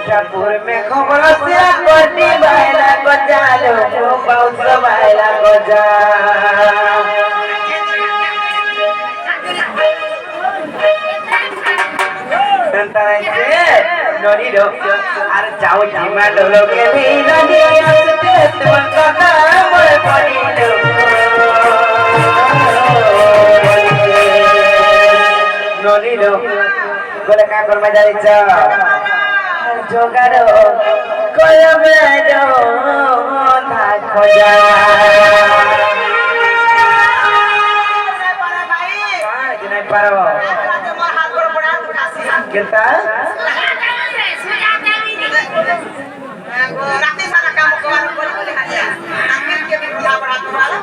ठाकुर में खबर से कोटी बायला को चालो बाउस बायला को जा नदी रो আর যাও জিমা লোকে भी नदी আসতে তোমার কথা মনে পড়িল নদী रो বলে কা করবা যাইছ जोगाड़ो कोलबेरो थाको जा नहीं पारो कितना राती सारा काम करवानो बोले हालिया आखिर के भी बुला पड़ा तुम्हारा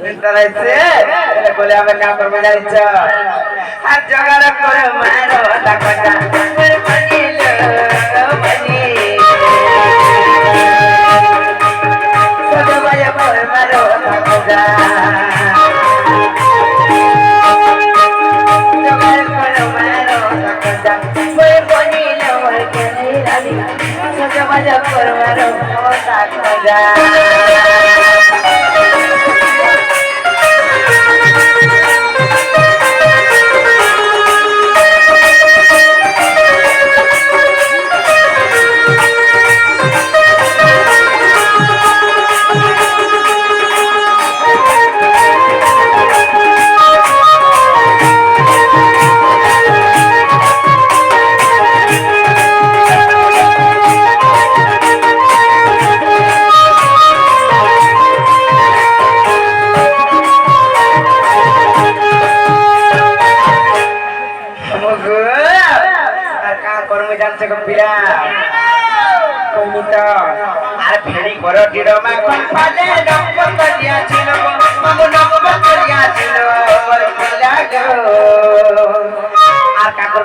एंता ऐसे बोले हमें काम पर मजा इच्छा हर जगह पर मारो तकता बनी लो बनी सब बाया पर मारो तकता जगह पर मारो तकता बनी लो बनी रानी सब बाया पर मारो तकता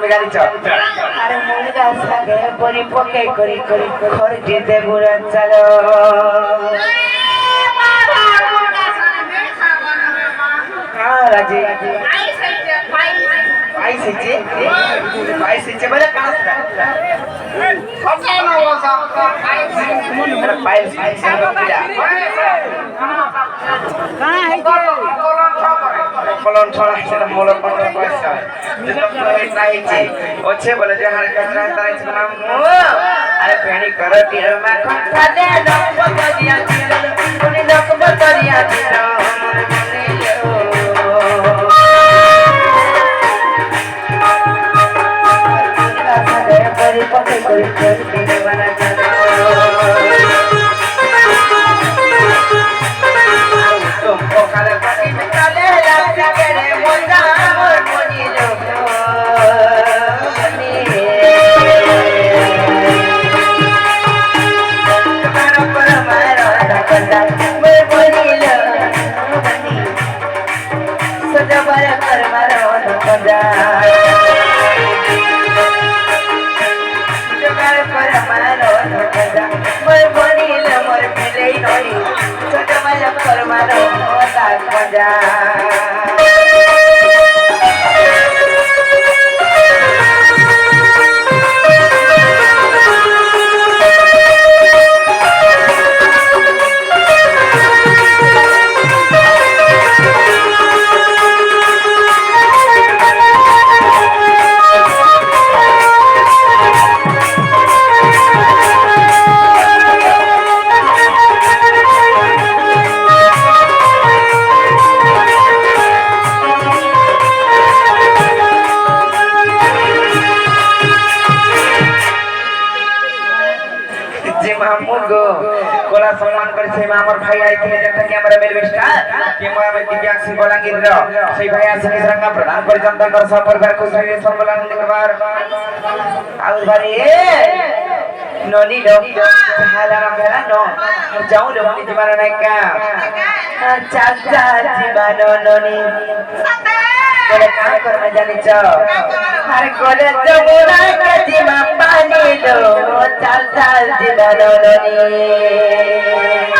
अरे मुर्गा सागे बड़ी पके करी करी खर जीते बुरा चलो हाँ राजी बाईस इंच बोले कहाँ से कलम छोड़ा है मोला पकड़ पैसा जब तो इतना ही चीज अच्छे बोले जो हर कचरा तरह से नाम अरे पहनी करो टीरो में खट्टा दे दो बतरिया चीरो उन्हीं दो बतरिया चीरो पके कोई कोई बना चलो तुमको काले पके निकाले लाते करे मोजा मोर मोनी लो तुम्हारा पर मारो रखता मोर मोनी लो सजा बारा कर मारो रखता मोर बनील मोर मिले नई छोटा माया पर मारो ताक मजा মামুগো কোলা সম্মান করেছে আমার ভাই আইଥିଲେ যেটা কি আমরা মেলবে স্টার কি আমি দিব্যাংশী বলাঙ্গীর সেই ভাই আসলে সঙ্গ প্রদান করে জনতাଙ୍କର সফরবার খুশি সম্বলান দেখবার ଆଉ ଭାରି ନନି लो हाला मेरा नो जाऊं लो मनी जीवन नायका चाचा जीवन ननी कोले काम कर में जानी च हर कोले जमुना के जीवा पानी लो चाचा जीवन ननी